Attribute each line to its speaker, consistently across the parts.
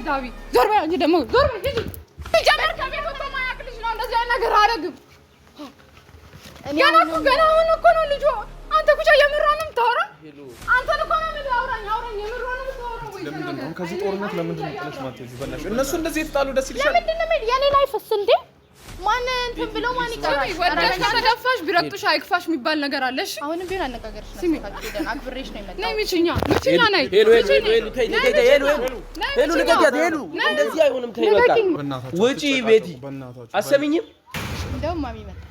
Speaker 1: ሰዳቢ ዞር በይ አንቺ ደግሞ ዞር በይ ጀመር ከቤት ወጥቶ ማያቅልሽ ነው እንደዚህ አይነት ነገር አረግም ገና አሁን እኮ ነው ልጁ አንተ ኩቻ የምራንም ታወራ አንተ እኮ ነው አውራኝ የምራንም ታወራ ወይ
Speaker 2: ለምንድን ነው ከዚህ ጦርነት ለምንድን ነው ጥለሽ ማትሄጂው በእናትሽ እነሱ እንደዚህ የተጣሉ ደስ ይልሻል
Speaker 3: ለምንድን ነው የኔ ላይፍስ እንዴ ማን እንትን ብሎ ማን ይቀራል
Speaker 1: ወደሽ ተደፋሽ ቢረቅጡሽ አይክፋሽ የሚባል ነገር አለ እሺ
Speaker 3: አሁንም ቢሆን አነጋገርሽ ነው ታዲያ አክብሬሽ ነው የመጣው
Speaker 1: ነይ ምችኛ ነይ
Speaker 4: ሄሎ ልቀቂያት ሄሉ እንደዚህ አይሆንም ተይ በቃ ውጪ ቤቲ አሰሚኝም
Speaker 3: እንደውም ማሚ መጣ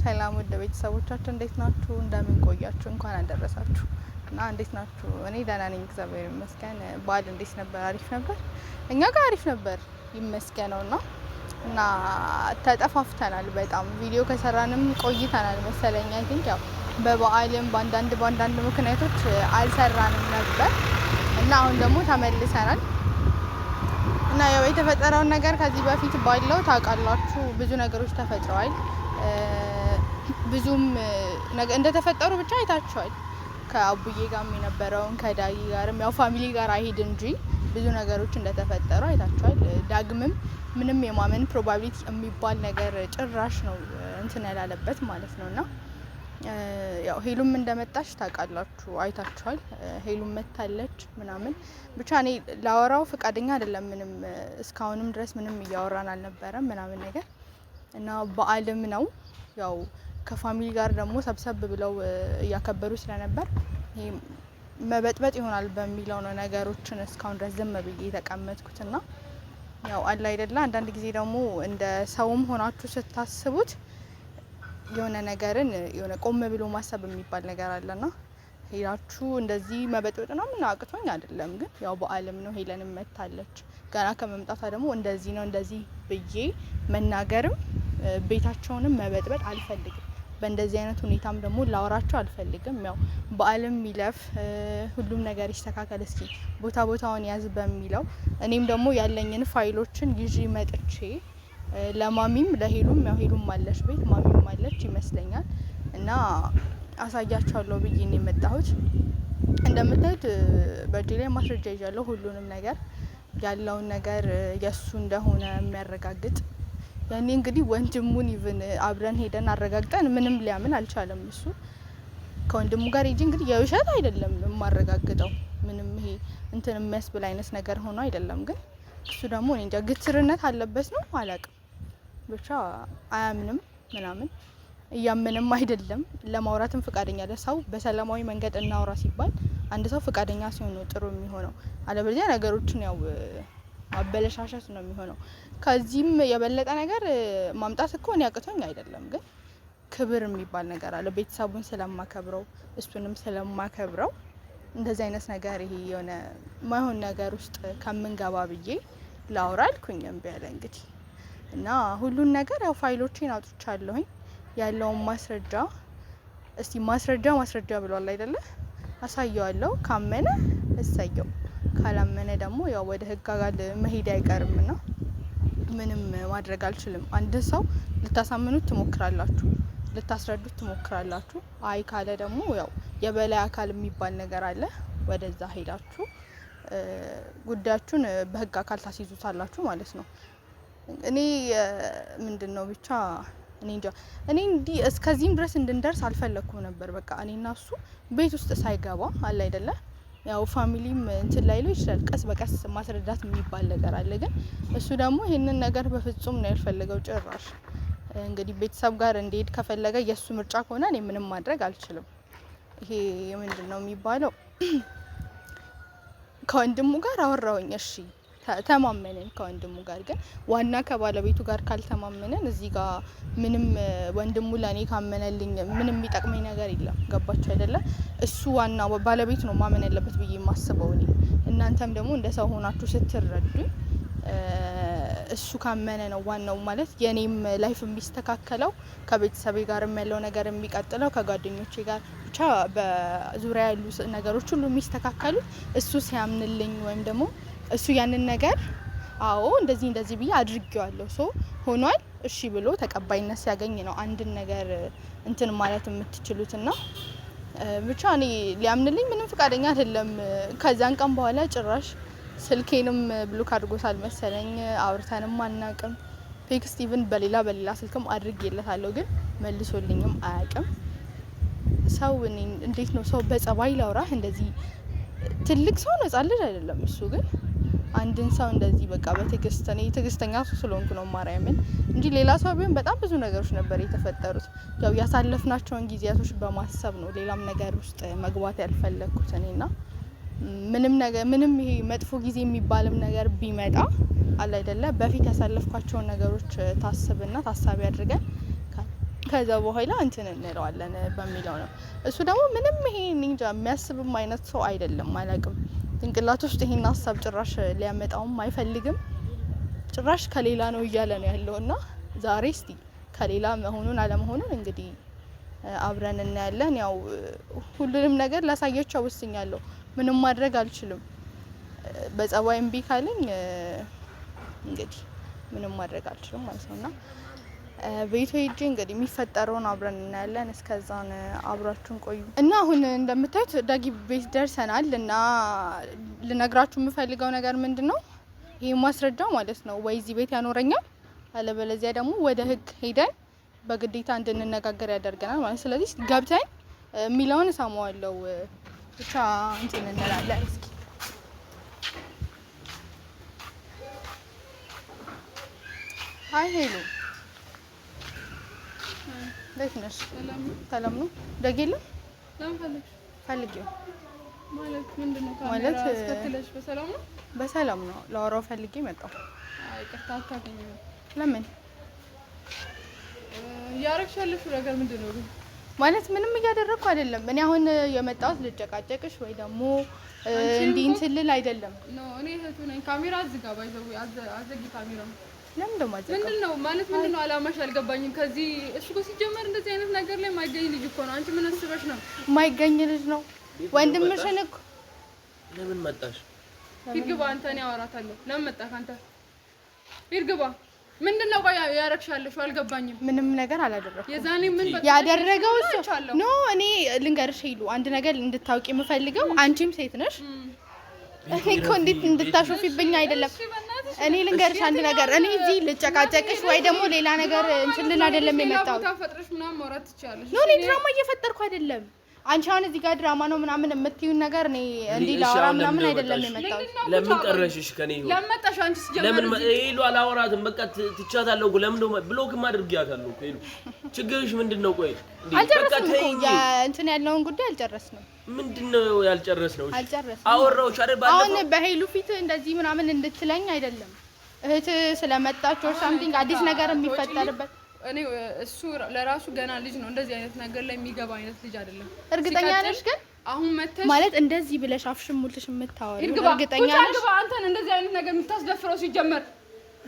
Speaker 3: ሰላም ወደ ቤተሰቦቻችን እንዴት ናችሁ እንደምን ቆያችሁ እንኳን አደረሳችሁ እና እንዴት ናችሁ እኔ ደህና ነኝ እግዚአብሔር ይመስገን በዓል እንዴት ነበር አሪፍ ነበር እኛ ጋር አሪፍ ነበር ይመስገነውና እና ተጠፋፍተናል በጣም ቪዲዮ ከሰራንም ቆይተናል መሰለኝ አይ ቲንክ ያው በበዓልም በአንዳንድ ምክንያቶች አልሰራንም ነበር እና አሁን ደግሞ ተመልሰናል እና ያው የተፈጠረውን ነገር ከዚህ በፊት ባለው ታውቃላችሁ ብዙ ነገሮች ተፈጥረዋል ብዙም እንደተፈጠሩ ብቻ አይታችኋል ከአቡዬ ጋርም የነበረውን ከዳጊ ጋርም ያው ፋሚሊ ጋር አይሄድ እንጂ ብዙ ነገሮች እንደተፈጠሩ አይታችኋል ዳግምም ምንም የማመን ፕሮባቢሊቲ የሚባል ነገር ጭራሽ ነው እንትን ያላለበት ማለት ነውና ያው ሄሉም እንደመጣች ታውቃላችሁ አይታችኋል ሄሉም መታለች ምናምን ብቻ እኔ ላወራው ፍቃደኛ አይደለም ምንም እስካሁንም ድረስ ምንም እያወራን አልነበረም ምናምን ነገር እና በዓልም ነው ያው ከፋሚሊ ጋር ደግሞ ሰብሰብ ብለው ያከበሩ ስለነበር ይሄ መበጥበጥ ይሆናል በሚለው ነው ነገሮችን እስካሁን ድረስ ዝም ብዬ ተቀመጥኩትና ያው አለ አይደለ አንዳንድ ጊዜ ደግሞ እንደ ሰውም ሆናችሁ ስታስቡት የሆነ ነገርን የሆነ ቆም ብሎ ማሰብ የሚባል ነገር አለና ሄላችሁ እንደዚህ መበጥበጥ ነው ምን አቅቶኝ አይደለም ግን ያው በዓልም ነው ሄለንም መታለች ገና ከመምጣቷ ደግሞ እንደዚህ ነው እንደዚህ ብዬ መናገርም ቤታቸውንም መበጥበጥ አልፈልግም በእንደዚህ አይነት ሁኔታም ደግሞ ላወራቸው አልፈልግም ያው በዓልም ይለፍ ሁሉም ነገር ይስተካከል እስኪ ቦታውን ያዝ በሚለው እኔም ደግሞ ያለኝን ፋይሎችን ይዤ መጥቼ ለማሚም ለሄሉም ያው ሄሉም ማለሽ ቤት ማሚም ማለች ይመስለኛል እና አሳያቸዋለሁ ብዬ ነው የመጣሁት እንደምታዩት በእጄ ላይ ማስረጃ ይዣለሁ ሁሉንም ነገር ያለውን ነገር የሱ እንደሆነ የሚያረጋግጥ ያኔ እንግዲህ ወንድሙን ኢቭን አብረን ሄደን አረጋግጠን ምንም ሊያምን አልቻለም እሱ ከወንድሙ ጋር ሄጂ እንግዲህ የውሸት አይደለም ማረጋግጠው ምንም ይሄ እንትን የሚያስብል አይነት ነገር ሆኖ አይደለም ግን እሱ ደግሞ እኔ እንጃ ግትርነት አለበት ነው አላውቅም ብቻ አያምንም ምናምን እያመንም አይደለም ለማውራትም ፍቃደኛ ለሰው በሰላማዊ መንገድ እናውራ ሲባል አንድ ሰው ፍቃደኛ ሲሆን ነው ጥሩ የሚሆነው አለበለዚያ ነገሮችን ያው አበለሻሻት ነው የሚሆነው ከዚህም የበለጠ ነገር ማምጣት እኮ ነው ያቅቶኝ አይደለም ግን ክብር የሚባል ነገር አለ ቤተሰቡን ስለማከብረው እሱንም ስለማከብረው እንደዚህ አይነት ነገር ይሄ የሆነ ማይሆን ነገር ውስጥ ከመንገባ ብዬ ላውራ አልኩኝም ቢያለ እንግዲህ እና ሁሉን ነገር ያው ፋይሎችን አውጥቻለሁኝ ያለውን ማስረጃ እስቲ ማስረጃ ብሏል አይደለ አሳየዋለሁ ካመነ እሰየው ካላመነ ደግሞ ያው ወደ ህግ ጋር መሄድ አይቀርምና ምንም ማድረግ አልችልም አንድ ሰው ልታሳምኑት ትሞክራላችሁ ልታስረዱት ትሞክራላችሁ አይ ካለ ደግሞ ያው የበላይ አካል የሚባል ነገር አለ ወደዛ ሄዳችሁ ጉዳያችሁን በህግ አካል ታስይዙታላችሁ ማለት ነው እኔ ምንድነው ብቻ እኔ እንጃ እኔ እንዲ እስከዚህም ድረስ እንድንደርስ አልፈለኩም ነበር በቃ እኔና እሱ ቤት ውስጥ ሳይገባ አለ አይደለ ያው ፋሚሊም እንትን ላይለው ይችላል ቀስ በቀስ ማስረዳት የሚባል ነገር አለ ግን እሱ ደግሞ ይሄንን ነገር በፍጹም ነው ያልፈለገው ጭራሽ እንግዲህ ቤተሰብ ጋር እንዲሄድ ከፈለገ የሱ ምርጫ ከሆነ እኔ ምንም ማድረግ አልችልም ይሄ ምንድነው የሚባለው ከወንድሙ ጋር አወራውኝ እሺ ተማመነን ከወንድሙ ጋር ግን ዋና ከባለቤቱ ጋር ካልተማመነን እዚህ ጋር ምንም ወንድሙ ለኔ ካመነልኝ ምንም የሚጠቅመኝ ነገር የለም ገባችሁ አይደለ እሱ ዋና ባለቤቱ ነው ማመን ያለበት ብዬ ማስበው እኔ እናንተም ደግሞ እንደ ሰው ሆናችሁ ስትረዱኝ እሱ ካመነ ነው ዋናው ማለት የኔም ላይፍ የሚስተካከለው ከቤተሰቤ ጋር ያለው ነገር የሚቀጥለው ከጓደኞቼ ጋር ብቻ በዙሪያ ያሉ ነገሮች ሁሉ የሚስተካከሉት እሱ ሲያምንልኝ ወይም ደግሞ እሱ ያንን ነገር አዎ እንደዚህ ብዬ አድርጌዋለሁ ሶ ሆኗል እሺ ብሎ ተቀባይነት ሲያገኝ ነው አንድን ነገር እንትን ማለት የምትችሉትና ብቻ እኔ ሊያምንልኝ ምንም ፍቃደኛ አይደለም። ከዛን ቀን በኋላ ጭራሽ ስልኬንም ብሎክ አድርጎታል መሰለኝ። አውርተንም አናውቅም። ቴክስት ኢቭን በሌላ ስልክም አድርጌለታለሁ ግን መልሶልኝም አያውቅም። ሰው እኔ እንዴት ነው ሰው በጸባይ ላውራህ እንደዚህ ትልቅ ሰው ነው ህጻን ልጅ አይደለም እሱ ግን አንድን ሰው እንደዚህ በቃ በትግስት እኔ ትግስተኛ ስለሆንኩ ነው ማርያምን እንጂ ሌላ ሰው ቢሆን በጣም ብዙ ነገሮች ነበር የተፈጠሩት። ያው ያሳለፍናቸውን ጊዜያቶች በማሰብ ነው ሌላም ነገር ውስጥ መግባት ያልፈለኩት እኔና ምንም ይሄ መጥፎ ጊዜ የሚባልም ነገር ቢመጣ አለ አይደለ በፊት ያሳለፍኳቸውን ነገሮች ታስብና ታሳቢ አድርገን ከዛ በኋላ እንትን እንለዋለን በሚለው ነው። እሱ ደግሞ ምንም ይሄ እንጃ የሚያስብም አይነት ሰው አይደለም አላውቅም። ጭንቅላት ውስጥ ይሄን ሀሳብ ጭራሽ ሊያመጣውም አይፈልግም። ጭራሽ ከሌላ ነው እያለ ነው ያለውና ዛሬ እስቲ ከሌላ መሆኑን አለመሆኑን እንግዲህ አብረን እናያለን። ያው ሁሉንም ነገር ላሳያቸው ወስኛለሁ። ምንም ማድረግ አልችልም። በጸባይ እምቢ ካለኝ እንግዲህ ምንም ማድረግ አልችልም ማለት ነውና ቤቱ ሄጄ እንግዲህ የሚፈጠረውን አብረን እናያለን። እስከዛን አብራችሁን ቆዩ እና አሁን እንደምታዩት ዳጊ ቤት ደርሰናል እና ልነግራችሁ የምፈልገው ነገር ምንድነው ይሄ ማስረጃ ማለት ነው ወይ እዚህ ቤት ያኖረኛል አለበለዚያ ደግሞ ወደ ህግ ሄደን በግዴታ እንድንነጋገር ያደርገናል ማለት። ስለዚህ ገብተን የሚለውን እሰማዋለሁ ብቻ እንትን እንላለን። እስኪ ሃይ ሄሎ እንዴት ነሽ? ሰላም ነው። ደጌለም ለምን ፈልጊው ማለት ምንድነው? ካሜራ አስከትለሽ በሰላም ነው? በሰላም ነው። ላወራው ፈልጌ መጣሁ። አይ ቅርታ አታገኝም። ለምን? ያረክሻለሽ ነገር ምንድነው? ማለት ምንም እያደረኩ አይደለም። እኔ አሁን የመጣሁት ልጨቃጨቅሽ ወይ ደግሞ እንዲህ እንትን ልል አይደለም። ኖ እኔ እህቱ ነኝ። ካሜራ አዝጋ ባይዘው አዘጊ ካሜራ ለምን ደሞ አዘጋ? ምንድነው ማለት ምንድነው አላማሽ አልገባኝም። ከዚህ እሱ ጋር ሲጀመር እንደዚህ አይነት ነገር ላይ ማይገኝ ልጅ እኮ ነው። አንቺ ምን አስበሽ ነው? ማይገኝ ልጅ ነው ወንድምሽን እኮ።
Speaker 4: ለምን መጣሽ?
Speaker 3: ይርግባ አንተ ነው ያወራታለሁ። ለምን መጣህ አንተ? ይርግባ ምንድነው ቆይ ያረክሻለሽ? አልገባኝም። ምንም ነገር አላደረኩም። የዛኔ ምን በቃ ያደረገው እሱ ኖ እኔ ልንገርሽ ይሉ አንድ ነገር እንድታውቂ የምፈልገው አንቺም ሴት ነሽ። እኔ እኮ እንዴት እንድታሾፊብኝ አይደለም። እኔ ልንገርሽ አንድ ነገር እኔ እዚህ ልጨቃጨቅሽ ወይ ደግሞ ሌላ ነገር እንትን ልል አይደለም የመጣው። ታፈጥረሽ ምናምን ማውራት ትችያለሽ። ኖ እኔ ድራማ እየፈጠርኩ አይደለም። አንቺ አሁን እዚህ ጋር ድራማ ነው ምናምን የምትዩን ነገር እኔ እንዴ ላወራ ምናምን አይደለም የመጣው።
Speaker 4: ለምን ቀረሽሽ ከኔ? ለምን አንቺ ሲጀመር ለምን ይሉ አላወራትም። በቃ ትቻታለሁ። ለምን ነው ብሎክም አድርጊያታለሁ እኮ ይሉ። ችግርሽ ምንድነው? ቆይ በቃ ተይኝ።
Speaker 3: እንትን ያለውን ጉዳይ አልጨረስንም።
Speaker 4: ምንድነው ያልጨረስነው? አወራሁሽ አይደል? ባለፈው
Speaker 3: አሁን በሄሉ ፊት እንደዚህ ምናምን እንድትለኝ አይደለም። እህት ስለመጣች or something አዲስ ነገር የሚፈጠርበት እኔ እሱ ለራሱ ገና ልጅ ነው። እንደዚህ አይነት ነገር ላይ የሚገባ አይነት ልጅ አይደለም። እርግጠኛ ነሽ ግን አሁን መተሽ ማለት እንደዚህ ብለሽ አፍሽም ሙልሽ የምታወሪው እርግጠኛ ነሽ? ግባ አንተን እንደዚህ አይነት ነገር የምታስደፍረው ሲጀመር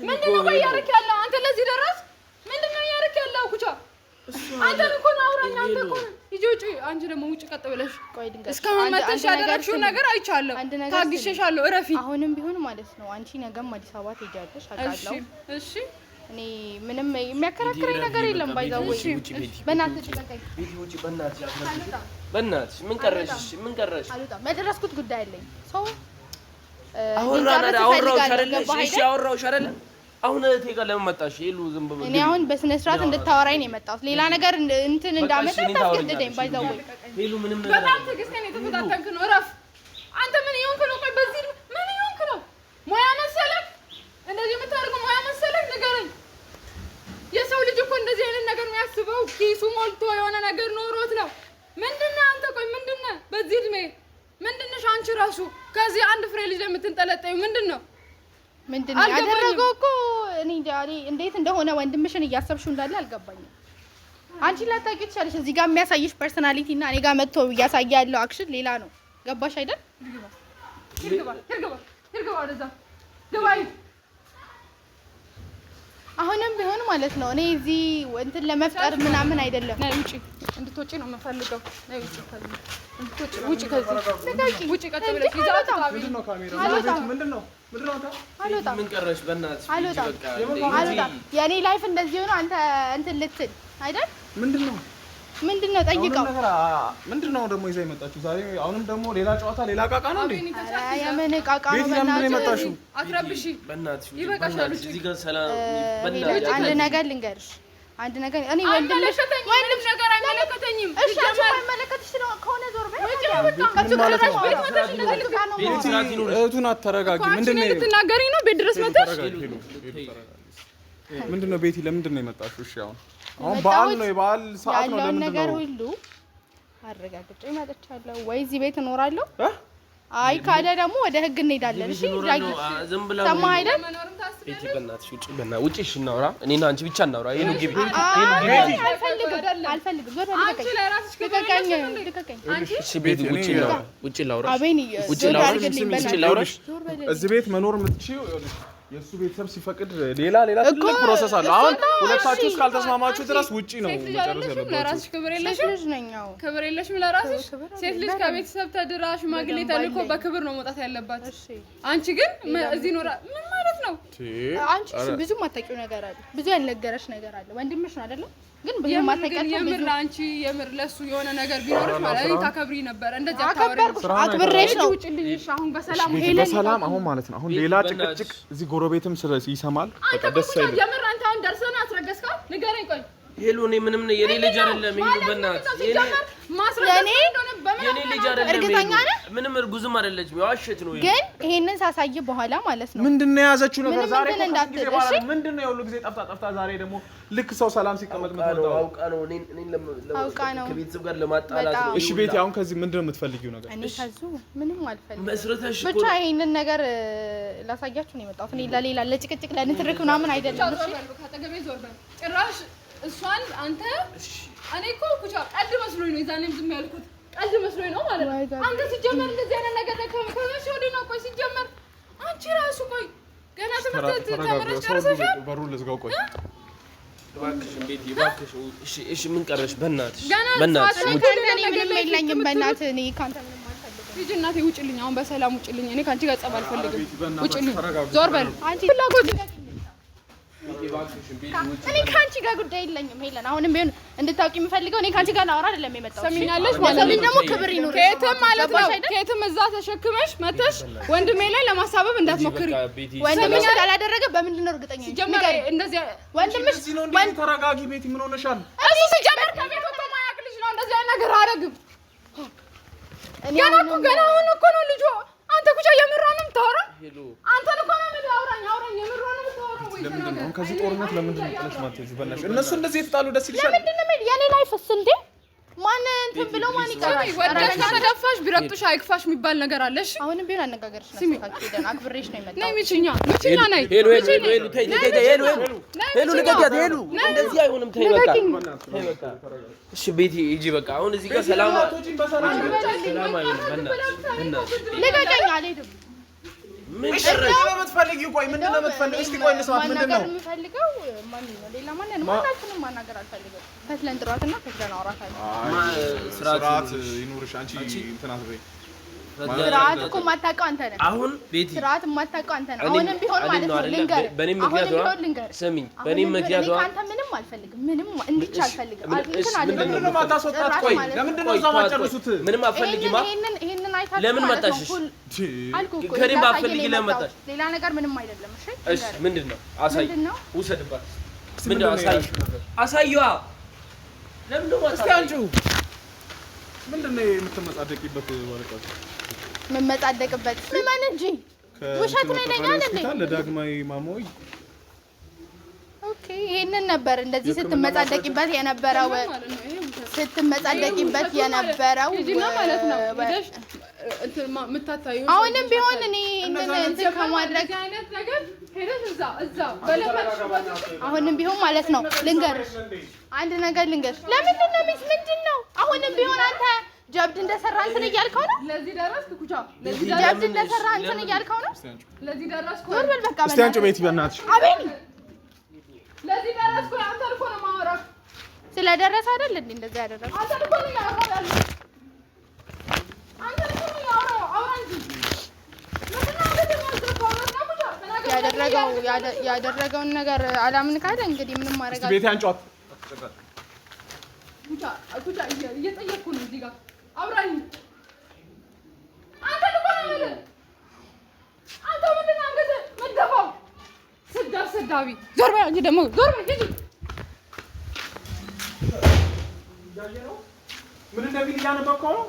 Speaker 3: ምንድነው? ቆይ ያርክ ያለው አንተ ለዚህ ደረስ ምንድነው ያርክ ያለው? ኩቻ አንተ እኮ ነው አውራኛ። አንተ እኮ ሂጂ ውጪ። አንቺ ደግሞ ውጪ ቀጥ ብለሽ ቆይ ድንገት እስካሁን መተሽ ያደረግሽው ነገር አይቻለሁ። ታግሼሻለሁ። እረፊ። አሁንም ቢሆን ማለት ነው አንቺ ነገም አዲስ አበባ ትሄጃለሽ አውቃለሁ። እሺ እኔ ምንም የሚያከራክረኝ ነገር የለም። ባይዛው በእናትሽ ተቀቀይ ቤት ውጪ።
Speaker 4: በእናትሽ ምን ቀረሽ? ምን ቀረሽ?
Speaker 3: አልወጣም። መድረስኩት ጉዳይ አለኝ። ሰው
Speaker 4: አወራሁሽ አይደል? እሺ አወራሁሽ አይደል? አሁን እቴ ጋር ለምን መጣሽ? ይሉ ዝም ብሎ
Speaker 3: እኔ አሁን በስነ ስርዓት እንድታወራኝ ነው የመጣሁት። ሌላ ነገር እንትን እንዳመጣ ታስገድደኝ። ባይዛው
Speaker 4: ይሉ ምንም ነገር
Speaker 3: በጣም ትግስቴን የተፈታተንክ ነው። እረፍ አንተ። ምን ይሆንክ ነው? ቆይ በዚህ ምን ይሆንክ ነው? ሙያ መሰለክ እንደዚህ የምታደርገው? ሙያ መሰለክ? ንገረኝ። የሰው ልጅ እኮ እንደዚህ አይነት ነገር የሚያስበው ኪሱ ሞልቶ የሆነ ነገር ኖሮት ነው። ምንድነው አንተ? ቆይ ምንድነው በዚህ እድሜ ምንድነሽ አንቺ ራሱ ከዚህ አንድ ፍሬ ልጅ የምትንጠለጠዩ ምንድነው? ምንድነው ያደረገው እኮ እኔ ጃሪ እንዴት እንደሆነ ወንድምሽን እያሰብሽው እንዳለ አልገባኝም። አንቺ ላታውቂ ትችያለሽ። እዚህ ጋር የሚያሳይሽ ፐርሰናሊቲ እና እኔ ጋር መጥቶ እያሳየ ያለው አክሽን ሌላ ነው። ገባሽ አይደል? ይርግባ ወደዛ ግባይ። አሁንም ቢሆን ማለት ነው እኔ እዚህ እንትን ለመፍጠር ምናምን አይደለም።
Speaker 1: ነይ ውጪ፣ እንድትወጪ ነው የምፈልገው። ነይ ውጪ፣ ከዚህ እንድትወጪ፣ ውጪ፣ ከዚህ ውጪ፣ ቀጥ ብለሽ ይዛታ።
Speaker 2: ምንድነው ካሜራ? ምንድነው
Speaker 3: አልወጣም።
Speaker 4: ምን ቀረሽ? በእናትሽ
Speaker 3: አልወጣም። የኔ ላይፍ እንደዚህ ሆኖ አንተ እንትን ልትል አይደል? ምንድነው ጠይቀው።
Speaker 2: ምንድነው ደግሞ ይዛ የመጣችሁ ዛሬ? አሁንም ደግሞ ሌላ ጨዋታ ሌላ ቃቃ ነው እንዴ?
Speaker 3: የምን ቃቃ ነው?
Speaker 2: ለምን የመጣሽው?
Speaker 1: አትረብሺ፣
Speaker 4: በእናትሽ
Speaker 1: ይበቃሻል።
Speaker 4: እዚህ ጋር ሰላም።
Speaker 3: አንድ ነገር ልንገርሽ፣ እኔ ወንድም
Speaker 1: ነገር አይመለከተኝም።
Speaker 3: እሺ አንቺ አይመለከትሽ ነው ከሆነ ዞር በይ።
Speaker 2: እህቱን አተረጋጊ። ምንድነው
Speaker 1: ልትናገሪ ነው? ቤት ድረስ መጣሽ?
Speaker 2: ምንድነው ቤቲ? ለምንድን ነው የመጣሽው? እሺ አሁን በዓል ነው፣ የበዓል ሰዓት ነው።
Speaker 3: ያለውን ነገር ሁሉ አረጋግጬ መጥቻለሁ። ወይ እዚህ ቤት እኖራለሁ፣ አይ ካለ ደግሞ ወደ ህግ እንሄዳለን። እሺ
Speaker 4: ዝም ብላ
Speaker 3: ሰማህ አይደል?
Speaker 4: ቤቲ በእናትሽ ውጪ፣ ውጪ። እሺ እናውራ፣ እኔና አንቺ ብቻ እናውራ። ይሄን ግቢ፣
Speaker 3: አልፈልግም። ዞር በል።
Speaker 1: አንቺ ለራስሽ
Speaker 3: ልቀቀኝ።
Speaker 4: እሺ ቤቲ ውጪ እናውራ፣ ውጪ ላውራ፣
Speaker 3: አቤን
Speaker 4: ውጪ ላውራ።
Speaker 2: እዚህ ቤት መኖር የምትችይው የሱ ቤተሰብ ሲፈቅድ ሌላ ትልቅ ፕሮሰስ አለ። አሁን ሁለታችሁ እስካልተስማማችሁ ድረስ ውጪ ነው መጨረስ ያለባችሁ።
Speaker 1: ለራስሽ ክብር የለሽም። ለራስሽ ሴት ልጅ ከቤተሰብ ተድራ ሽማግሌ ተልኮ በክብር ነው መውጣት ያለባት። አንቺ ግን እዚህ ኖራ ምን ማለት ነው?
Speaker 3: አንቺ ብዙ ማታውቂው ነገር አለ፣ ብዙ ያልነገረሽ ነገር አለ። ወንድምሽ ነው አይደለም? ግን ብዙ ማታውቂው
Speaker 1: የምር አንቺ የምር ለሱ የሆነ ነገር ቢኖርሽ ማለት ነው ታከብሪ ነበር። እንደዚህ
Speaker 3: አክብሬሽ ነው።
Speaker 1: ውጪልኝ አሁን በሰላም
Speaker 2: በሰላም አሁን ማለት ነው። አሁን ሌላ ጭቅጭቅ እዚህ ጎረቤትም ይሰማል። በቃ ደስ አይልም።
Speaker 1: የምር አንተ አሁን ደርሰና አስረገዝከው ንገረኝ። ቆይ
Speaker 4: ሄሎ፣ እኔ ምንም የኔ ልጅ አይደለም። ሄሎ በእናትህ የኔ ልጅ አይደለም።
Speaker 3: እርግጠኛ ነህ?
Speaker 4: ምንም እርጉዝም አይደለችም። የዋሸች ነው።
Speaker 3: ግን ይሄንን ሳሳይ በኋላ ማለት ነው
Speaker 2: ምንድነው የያዘችው ነገር? ዛሬ
Speaker 3: እንዳትደርሽ
Speaker 2: ምንድነው የሁሉ ጊዜ ጠፍታ ዛሬ ደግሞ ልክ ሰው ሰላም ሲቀመጥ
Speaker 4: ነው። አውቃ ነው ከቤተሰብ ጋር ለማጣላት ነው።
Speaker 2: እሺ ቤቲ፣ አሁን ከዚህ ምንድነው የምትፈልጊው ነገር?
Speaker 3: እኔ ከዚህ ምንም አልፈልግም።
Speaker 4: መስረታሽ
Speaker 3: ብቻ ይሄንን ነገር ላሳያችሁ ነው የመጣሁት። እኔ ለሌላ ለጭቅጭቅ ለንትርክ ምናምን አይደለም። እሺ
Speaker 1: ካጠገቤ ዞር በል። ጭራሽ እሷን አንተ እኔ እኮ ኩቻ ቀልድ መስሎኝ ነው የዛኔም ዝም ያልኩት። ቀልድ መስሎኝ ነው ማለት ነው። አንተ ሲጀመር እንደዚህ አይነት ነገር ከመቼ ወዲህ ነው? ቆይ ሲጀመር አንቺ ራሱ ቆይ ገና ትምህርት ተምረሽ ጨርሰሻል?
Speaker 2: በሩን ልዝጋው። ቆይ
Speaker 4: እባክሽ ቤቲ እባክሽ። እሺ ምን ቀረሽ? በእናትሽ
Speaker 3: በእናትሽ ምንም የለኝም። በእናትህ እኔ ካንተ ምንም አልፈልግም።
Speaker 1: ሂጂ እናቴ ውጭልኝ፣ አሁን በሰላም ውጭልኝ። እኔ ካንቺ ጋር ጸብ አልፈልግም። ውጭልኝ፣ ዞር በል። አንቺ ፍላጎት
Speaker 3: እኔ ካንቺ ጋር ጉዳይ የለኝም። ሄለን አሁንም ቢሆን እንድታውቂ የምፈልገው እኔ ካንቺ ጋር ላወራ አይደለም የመጣሁት።
Speaker 1: ሰሚኛለሽ ማለት ነው። ደግሞ ክብር ይኑር። ከየትም ማለት ነው ከየትም እዛ ተሸክመሽ መተሽ ወንድሜ ላይ ለማሳበብ እንዳትሞክሪ።
Speaker 3: ወንድምሽ ካላደረገ በምንድን ነው እርግጠኛ ነኝ?
Speaker 1: ጀመረ እንደዚህ
Speaker 2: ወንድምሽ ነው እንዴ? ተረጋጊ ቤቲ፣ ምን ሆነሻል?
Speaker 1: እሱ ሲጀመር ከቤት ወጥቶ ማያውቅ ልጅ ነው። እንደዚህ አይነት ነገር አያደርግም። ገና አሁን እኮ ነው ልጁ። አንተ ኩቻ የምሯን ነው የምታወራው? አንተ እኮ ነው የምታወራኝ። የምሯን ነው የምታወራው ወይ?
Speaker 2: ለምንድን ነው ከዚህ ጦርነት ለምንድን ነው ጥለሽ ማትሄጂው? በእናትሽ እነሱ እንደዚህ የተጣሉ ደስ ይልሻል?
Speaker 3: ለምንድን ነው የኔ ላይፍስ እንዴ? ማን እንትን ብሎ ማን ይቀራል?
Speaker 1: ወደሽ ተደፋሽ ቢረግጡሽ አይክፋሽ የሚባል ነገር አለ። እሺ
Speaker 3: አሁንም ቢሆን አነጋገርሽ ነው ታውቂው። አክብሬሽ ነው የመጣው።
Speaker 1: ነይ ሚችኛ ነይ።
Speaker 4: ሄሎ እንደዚህ አይሆንም። ተይ በቃ እሺ ቤቲ ሂጂ በቃ። አሁን እዚህ ጋር ሰላም አይሆንም።
Speaker 3: ልቀቀኝ፣ አልሄድም።
Speaker 4: ምን
Speaker 2: ጭራሽ የምትፈልጊው? ቆይ ምንድን ነው የምትፈልጊው? እስኪ ቆይ እንስማት። ምንድን ነው
Speaker 3: የምፈልገው? ሌላ ማንንም ማናገር አልፈልግም። ፈትለን ጥሯትና ፈትለን አውራታለሁ።
Speaker 2: ስርዓት ይኑርሽ። አንቺ እንትን አትበይ።
Speaker 3: ስርዓት እኮ የማታውቀው አንተ ነህ።
Speaker 4: አሁን ቤቲ
Speaker 3: ስርዓት የማታውቀው አንተ ነህ። አሁንም ቢሆን ማለት ነው ልንገርህ፣
Speaker 4: በእኔ ምክንያት ነው። ስሚኝ፣ በእኔ ምክንያት ነው።
Speaker 3: አንተ ምንም አልፈልግም፣ ምንም እንድቻ አልፈልግም።
Speaker 2: ለምንድን ነው የማታስወጣት? ቆይ ለምንድን ነው እዛው ማጨርሱት?
Speaker 4: ምንም አትፈልጊም?
Speaker 3: ይሄንን አይታችሁ
Speaker 4: ለምን መጣሽ?
Speaker 3: አልኩህ እኮ
Speaker 4: ከኔም ባትፈልጊ ለምን መጣሽ?
Speaker 3: ሌላ ነገር ምንም አይደለም። እሺ
Speaker 4: ምንድን ነው? አሳይ፣ ውሰድባት። ምንድን ነው? አሳይዋ። ለምን ነው
Speaker 2: እስኪ አንቺው ምንድን ነው የምትመጻደቂበት? ወረቀት
Speaker 3: መመጻደቅበት ምን እንጂ ውሸት ነው ይለኛል እንዴ?
Speaker 2: ለዳግማዊ ማሞይ
Speaker 3: ኦኬ፣ ይሄንን ነበር እንደዚህ ስትመጻደቂበት የነበረው ማለት ነው አሁንም ቢሆን እኔ እንትን ከማድረግ አይነት ነገር ሄደሽ እዛ በለፈሽበት አሁንም ቢሆን ማለት ነው ልንገርሽ፣ አንድ ነገር ልንገርሽ። ለምንድን ነው ምንድን ነው አሁንም ቢሆን አንተ ጀብድ እንደሰራ እንትን እያልከው ነው? ለዚህ ደረስክ ኩቻ፣ ጀብድ እንደሰራ እንትን እያልከው ነው? ለዚህ ደረስክ። ዞር በል በቃ።
Speaker 2: እስቲ አንቺ ቤቲ በእናትሽ
Speaker 3: አቤት
Speaker 1: ለዚህ ደረስኩ አንተ እኮ ነው ማወራው
Speaker 3: ስለደረሰ አይደል እንዴ እንደዛ ያደረገው
Speaker 1: አንተ እኮ ነው ያወራው አንተ እኮ ነው ያወራው አውራንጂ ያደረገውን ነገር አላምን ካለ እንግዲህ ምንም ማድረግ
Speaker 2: ቤት ያንጫት
Speaker 1: ጉዳ እየጠየቅኩ ነው እዚህ ጋር አውራኝ አንተ እኮ ነው ያለ አንተ ምንድን ነው አንገት መደፋው ሰዳቢ ዞር በይ አንቺ ደግሞ ዞር በይ ሂጂ
Speaker 2: ምን እንደሚል እያነበብከው ነው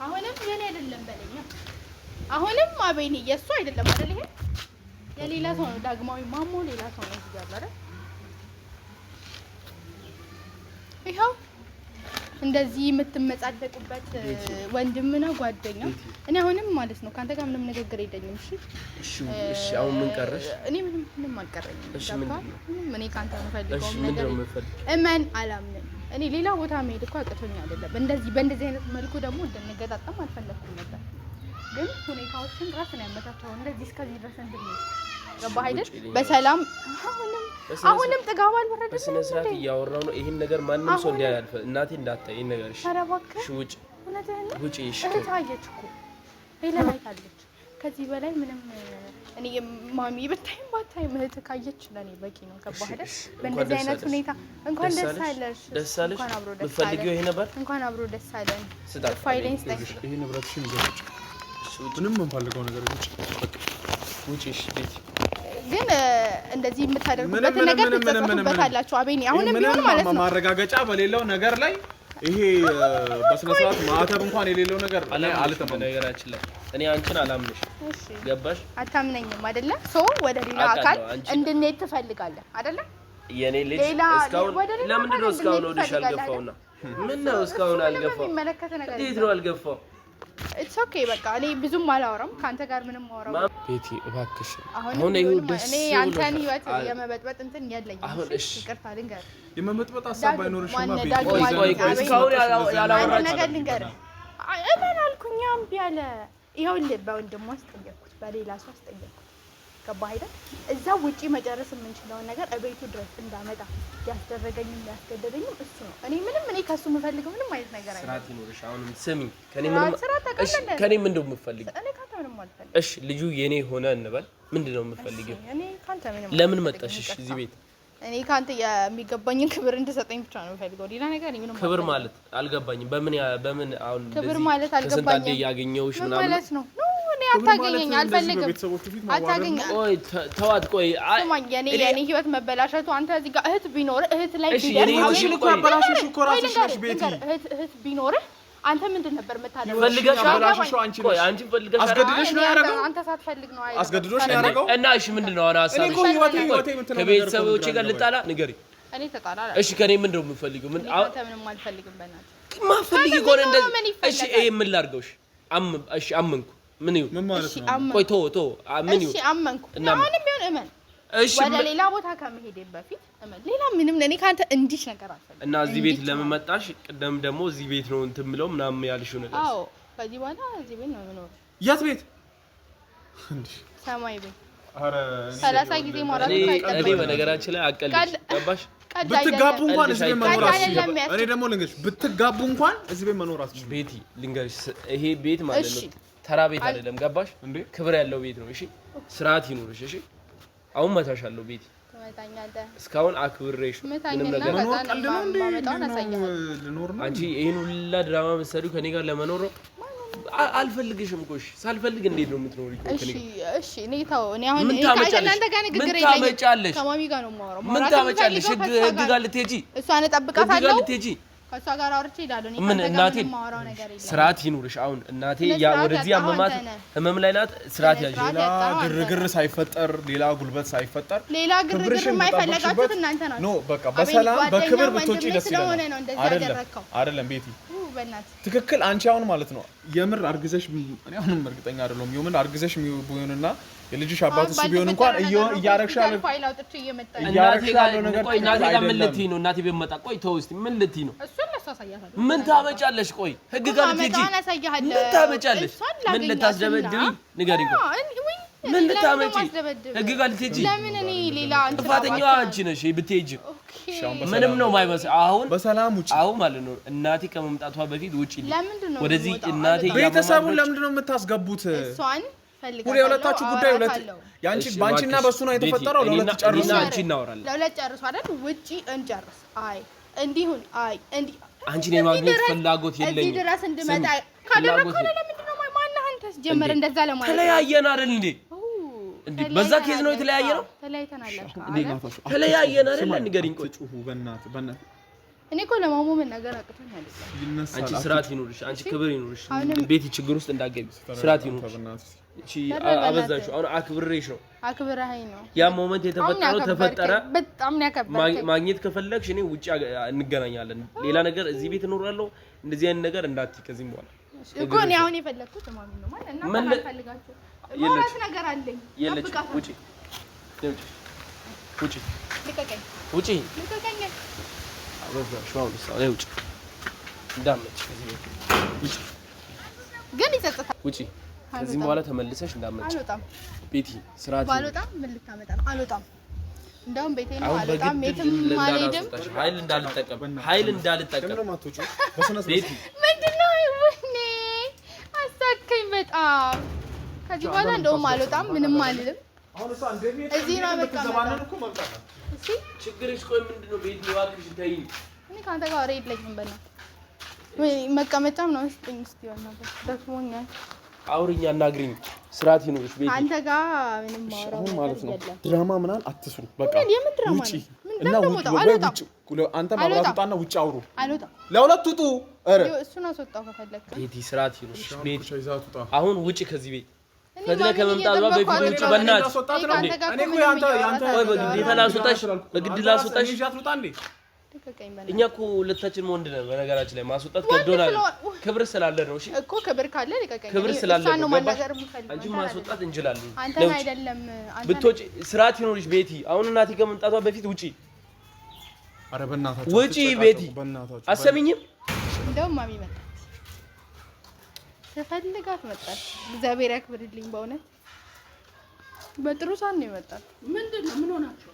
Speaker 3: አሁንም የኔ አይደለም በለኛ አሁንም አቤኔ የሱ አይደለም አይደል ይሄ የሌላ ሰው ነው ዳግማዊ ማሞ ሌላ ሰው ነው እዚህ ጋር አይደል ይሄው እንደዚህ የምትመጻደቁበት ወንድም ነው ጓደኛ እኔ አሁንም ማለት ነው ካንተ ጋር ምንም ንግግር የለኝም
Speaker 4: እሺ አሁን ምን ቀረሽ
Speaker 3: እኔ ምንም አልቀረኝም
Speaker 4: እሺ
Speaker 3: እኔ ካንተ የምፈልገው ነገር እመን አላምንም እኔ ሌላ ቦታ መሄድ እኮ አቅቶኝ አይደለም በእንደዚህ አይነት መልኩ ደግሞ እንደንገጣጣም አልፈለኩም ነበር ግን ሁኔታዎችን ራስን ያመቻቸው እንደዚህ እስከዚህ ድረስ እንድንሄድ ገባህ አይደል በሰላም አሁንም ጥጋብ አልወረደም
Speaker 4: በስነ ስርዓት እያወራው ነው ይሄን ነገር ማንም ሰው እንዲያልፈ እናቴ እንዳታይ ይሄን ነገር እሺ ውጭ ውጭ እሺ
Speaker 3: ታየችኩ ሄለን አይታለች ከዚህ በላይ ምንም እኔ ማሚ በታይም ባታይ ምህት ካየች ለኔ በቂ ነው ገባህ አይደል በእንደዚህ አይነት ሁኔታ እንኳን ደስ አለሽ
Speaker 4: እንኳን አብሮ ደስ አለሽ ፈልጊው ይሄ ነበር
Speaker 3: እንኳን አብሮ ደስ አለን
Speaker 4: ፋይሌንስ
Speaker 2: ይሄ ንብረትሽን ይዘሽ ምንም እንፈልገው ነገር ውጭ እሺ ቤት
Speaker 3: ግን እንደዚህ የምታደርጉበት ነገር ተጽፎበታላችሁ አቤኔ አሁንም ቢሆን ማለት ነው
Speaker 2: ማረጋገጫ በሌለው ነገር ላይ ይሄ በስነ ስርዓት ማዕተብ እንኳን የሌለው ነገር አልተመነ
Speaker 4: ነገራችን ላይ እኔ አንቺን አላምንሽ
Speaker 3: እሺ
Speaker 4: ገባሽ
Speaker 3: አታምነኝም አይደለ ሶ ወደ ሌላ አካል እንድንሄድ ትፈልጋለህ አይደለ
Speaker 4: የኔ ልጅ እስካሁን ለምንድን ነው እስካሁን ወደሽ አልገፋውና ምን ነው እስካሁን አልገፋው እንዴት ነው አልገፋው
Speaker 3: ኢትስ ኦኬ በቃ እኔ ብዙም አላወራም ካንተ ጋር ምንም ማወራው
Speaker 4: ቤቲ እባክሽ
Speaker 3: አሁን ይሁን ደስ እኔ አንተን ህይወት የመበጥበጥ እንትን ያለኝ ይቅርታ ልንገር
Speaker 2: የመበጥበጥ ሐሳብ አይኖርሽማ ቤቲ
Speaker 4: ቆይ እስካሁን ያላወራች
Speaker 3: ነገር ልንገር እመን አልኩኝ እምቢ አለ ይኸውልህ በወንድሟ አስጠየቅኩት በሌላ ሰው አስጠየቅኩት ገባህ አይደል እዛ ውጪ መጨረስ የምንችለውን ነገር እቤቱ ድረስ እንዳመጣ ያስደረገኝም ያስገደደኝም እሱ ነው እኔ ከሱ የምፈልገው ምንም አይነት ነገር አይደለም
Speaker 4: ስራት ይኖርሽ አሁንም ስሚ ከኔ ምንድነው የምፈልጊው
Speaker 3: እኔ ካንተ ምንም አልፈልግም
Speaker 4: እሺ ልጁ የኔ ሆነ እንበል ምንድነው የምፈልጊው
Speaker 3: እኔ ካንተ ምንም
Speaker 4: ለምን መጣሽ እዚህ ቤት
Speaker 3: እኔ ካንተ የሚገባኝን ክብር እንድሰጠኝ ብቻ ነው የምፈልገው ሌላ ነገር ምንም
Speaker 4: ክብር ማለት አልገባኝም በምን አሁን
Speaker 3: ክብር ማለት አልገባኝም
Speaker 4: ያገኘውሽ ምናምን
Speaker 3: ማለት ነው አታገኘኝ አልፈልግም አታገኘኝ
Speaker 4: ቆይ ተዋት ቆይ
Speaker 3: የኔ ህይወት መበላሸቱ አንተ እዚህ ጋር እህት ቢኖር እህት ላይ
Speaker 2: ቢደርስ እኮ አበላሽሽ እኮ ራስሽ ነሽ ቤቲ
Speaker 3: እህት ቢኖር አንተ ምንድን ነበር የምታደርገው
Speaker 4: ፈልገሽ
Speaker 2: አበላሽሽ አንቺ ነሽ
Speaker 4: ቆይ አንቺ ፈልገሽ
Speaker 2: አስገድደሽ ነው ያደረገው
Speaker 3: አንተ ሳትፈልግ ነው አይደል
Speaker 2: አስገድዶሽ ነው ያደረገው
Speaker 4: እና እሺ ምንድነው አሁን ሐሳብሽ
Speaker 2: እኔ እኮ ህይወቴ
Speaker 4: ከቤተሰቦቼ ጋር ልጣላ ንገሪ
Speaker 3: እኔ ተጣላ
Speaker 4: እሺ ከኔ ምንድነው የምፈልገው ምን
Speaker 3: አንተ ምንም አልፈልግም በእናትህ
Speaker 4: ማፈልጊ ከሆነ እንደዚህ እሺ ይሄ ምን ላድርገውሽ እሺ አመንኩ ምን ይሁን
Speaker 2: ምን ማለት ነው
Speaker 4: ቆይ ቶ ምን ይሁን
Speaker 3: እሺ አመንኩ አሁንም ቢሆን እመን
Speaker 4: እሺ
Speaker 3: ወደ ሌላ ቦታ ከመሄዴ በፊት እመን ሌላ ምንም እኔ ካንተ እንዲሽ ነገር አልፈልግም
Speaker 4: እና እዚህ ቤት ለምን መጣሽ ቅድም ደግሞ እዚህ ቤት ነው እንትን ብለው ምናምን ያልሽው ነገር
Speaker 3: አዎ ከዚህ በኋላ እዚህ ቤት ነው የምኖረው
Speaker 2: የት ቤት እንዴ
Speaker 3: ሰማይ ቤት
Speaker 2: አረ
Speaker 3: 30 ጊዜ ማውራት
Speaker 4: እኔ በነገራችን ላይ አቀልሽ ገባሽ
Speaker 2: ብትጋቡ እንኳን እዚህ ቤት መኖር አትችልም እኔ ደግሞ ልንገርሽ ብትጋቡ እንኳን እዚህ ቤት መኖር አትችልም
Speaker 4: ቤቲ ልንገርሽ ይሄ ቤት ማለት ነው ተራ ቤት አይደለም ገባሽ ክብር ያለው ቤት ነው እሺ ስርዓት ይኑርሽ እሺ አሁን መታሻለሁ ቤቲ
Speaker 3: ትመታኛለህ
Speaker 4: እስካሁን አክብሬሽ ምንም ነገር
Speaker 2: መኖር ቀልድ ነው እንዴ ልኖር ነው
Speaker 4: አንቺ ይሄን ሁላ ድራማ መሰሪው ከኔ ጋር ለመኖር አልፈልግሽም እኮ እሺ ሳልፈልግ እንዴት ነው የምትኖሪ
Speaker 3: እሺ እሺ እኔ ታው እኔ አሁን ከእናንተ ጋር ንግግር የለኝም ከማሚ ጋር ነው የማወራው
Speaker 4: ምን ታመጫለሽ ህግ ጋር ልትሄጂ
Speaker 3: እሷን እጠብቃታለሁ
Speaker 4: ጋር ልትሄጂ
Speaker 3: ከሷ ጋር አውርቼ እሄዳለሁ እኔ
Speaker 4: ምን እናቴ ስርዓት ይኑርሽ አሁን እናቴ ያ ወደዚህ አመማት ህመም ላይ ናት ስርዓት ያዥ
Speaker 2: ሌላ ግርግር ሳይፈጠር ሌላ ጉልበት ሳይፈጠር
Speaker 3: ሌላ ግርግር የማይፈልጋችሁት እናንተ ናችሁ
Speaker 2: ኖ በቃ በሰላም በክብር ብትወጪ ደስ ይላል አይደለም ቤቲ ትክክል አንቺ አሁን ማለት ነው የምር አርግዘሽ እኔ አሁንም እርግጠኛ አይደለሁም የምን አርግዘሽ ቢሆንና የልጅሽ አባት እሱ ቢሆን እንኳን እያረግሻለ
Speaker 3: ፋይል አውጥቼ እየመጣኝ
Speaker 2: እያረግሻለ ነገር
Speaker 4: ቆይ እናቴ ጋር ምን ልትይ ነው እናቴ ቤት መጣ ቆይ ተው እስቲ ምን ልትይ ነው
Speaker 3: እሱን ለሷ አሳያታለሁ
Speaker 4: ምን ታመጫለሽ ቆይ ህግ ጋር ልትሄጂ ምን ታመጫለሽ ምን ልታስደበድቢ ንገሪኝ ምን ልታመጪ ህግ ጋር ልትሄጂ?
Speaker 3: ለምን እኔ ሌላ
Speaker 4: ጥፋተኛዋ አንቺ ነሽ ብትሄጂ ምንም ነው የማይመስል። አሁን
Speaker 2: በሰላም ውጪ።
Speaker 4: አሁን ማለት ነው እናቴ ከመምጣቷ በፊት ውጪ።
Speaker 3: ለምንድነው
Speaker 4: ወደዚህ እናቴ
Speaker 2: ቤተሰቡን ለምንድነው የምታስገቡት?
Speaker 3: እሷን ፈልጋለሁ።
Speaker 2: ሁለታችሁ ጉዳይ ሁለት ያንቺ ባንቺና በሱ ነው የተፈጠረው። ለሁለት ጨርሱ።
Speaker 4: አንቺ እናወራለን።
Speaker 3: ለሁለት ጨርሱ አይደል? ውጪ እንጨርስ። አይ እንዲሁን አይ እንዲ
Speaker 4: አንቺን የማግኘት ፍላጎት የለኝም።
Speaker 3: እዚህ ድረስ እንድመጣ ካደረኩ ለምንድነው ማነህ አንተ? ጀመር እንደዛ ለማለት
Speaker 4: ተለያየን አይደል እንዴ? እንዴ በዛ ኬዝ ነው የተለያየ ነው?
Speaker 3: ተለያይተናል።
Speaker 4: ተለያየን አይደል? ንገሪኝ። ቆይ
Speaker 2: ጩሁ በእናትህ
Speaker 3: እኔ እኮ ለማሙ መናገር አቅቶኝ አይደለም።
Speaker 4: አንቺ ስርዓት ይኑርሽ፣ አንቺ ክብር ይኑርሽ። ቤት ችግር ውስጥ እንዳትገቢ ስርዓት ይኑርሽ። እቺ አበዛሽው። አሁን አክብሬሽ ነው።
Speaker 3: አክብረኸኝ ነው።
Speaker 4: ያ ሞመንት የተፈጠረው ተፈጠረ።
Speaker 3: በጣም ነው ያከበርከኝ።
Speaker 4: ማግኘት ከፈለግሽ እኔ ውጪ እንገናኛለን። ሌላ ነገር እዚህ ቤት እኖራለሁ። እንደዚህ አይነት ነገር እንዳትይ ከዚህም በኋላ
Speaker 3: እኮ እኔ አሁን የፈለኩት ማሚ ነው ማለት እና ታልፈልጋችሁ ማለት ነገር አለኝ።
Speaker 4: የለች ውጪ ውጪ
Speaker 3: ልቀቀኝ
Speaker 4: ውጪ
Speaker 3: ልቀቀኝ።
Speaker 4: አበዛሽው። አሁን ሰው ውጪ እንዳትመጪ ከዚህ ቤት ውጪ።
Speaker 3: ግን ይጸጽታል።
Speaker 4: ውጪ ከዚህም በኋላ ተመልሰሽ እንዳትመጪ።
Speaker 3: አልወጣም።
Speaker 4: ቤቲ ስርዓት
Speaker 3: ባልወጣም ምን ልታመጣ ነው? አልወጣም። እንደውም ቤቴ ነው። አልወጣም። የትም አልሄድም። ኃይል እንዳልጠቀም ቤቲ ምንድነው? ወይኔ አሳከኝ በጣም። ከዚህ በኋላ እንደውም አልወጣም። ምንም አልልም። እዚህ ነው የምቀመጠው። እሺ
Speaker 4: ችግርሽ ቆይ ምንድነው? ቤቲ እባክሽ ተይኝ።
Speaker 3: እኔ ካንተ ጋር ወሬ የለኝም። በእናትህ ወይ መቀመጫም ነው ስጥኝ። እስቲ ወናበት ደክሞኛል።
Speaker 2: አውሪኛ አናግሪኝ። ስርዓት ይኑርሽ ቤቲ።
Speaker 3: አንተ ጋር ምንም ማውራው
Speaker 2: ማለት ነው። ድራማ ምናምን አትስሩ። በቃ
Speaker 3: የምን ድራማ ነው?
Speaker 2: እና ውጪ። አንተ ማብራት ውጣና ውጪ አውሩ።
Speaker 3: አልወጣም።
Speaker 2: ለሁለት ውጡ። ኧረ
Speaker 3: እሱን አስወጣው ከፈለክ።
Speaker 4: ቤቲ ስርዓት ይኑርሽ ቤቲ። አሁን ውጪ ከዚህ ቤት። ፈትለ ከመምጣቷ በፊት ውጪ በእናትሽ።
Speaker 2: እኔ እኮ ያንተ
Speaker 4: በግዴታ ላስወጣሽ በግድ ላስወጣሽ። እኛ እኮ ሁለታችን ወንድ ነን። በነገራችን ላይ ማስወጣት ከብዶናል። ክብር ስላለ ነው። እሺ
Speaker 3: እኮ ክብር ካለ ልቀቀኝ።
Speaker 4: ክብር ስላለ ነው።
Speaker 3: ማናገር የምፈልገው
Speaker 4: አንቺ ማስወጣት እንችላለን።
Speaker 3: አንተን አይደለም።
Speaker 4: ብትወጪ ስርዓት ይኖርሽ ቤቲ። አሁን እናቴ ከመምጣቷ በፊት ውጪ።
Speaker 2: ኧረ በእናታችሁ
Speaker 4: ውጪ ቤቲ። አሰሚኝም።
Speaker 3: እንደውም ማሚ መጣች። ተፈልጋት መጣች። እግዚአብሔር ያክብርልኝ። በእውነት በጥሩ ሰዓት ነው የመጣችው።
Speaker 1: ምንድነው? ምን ሆናችሁ?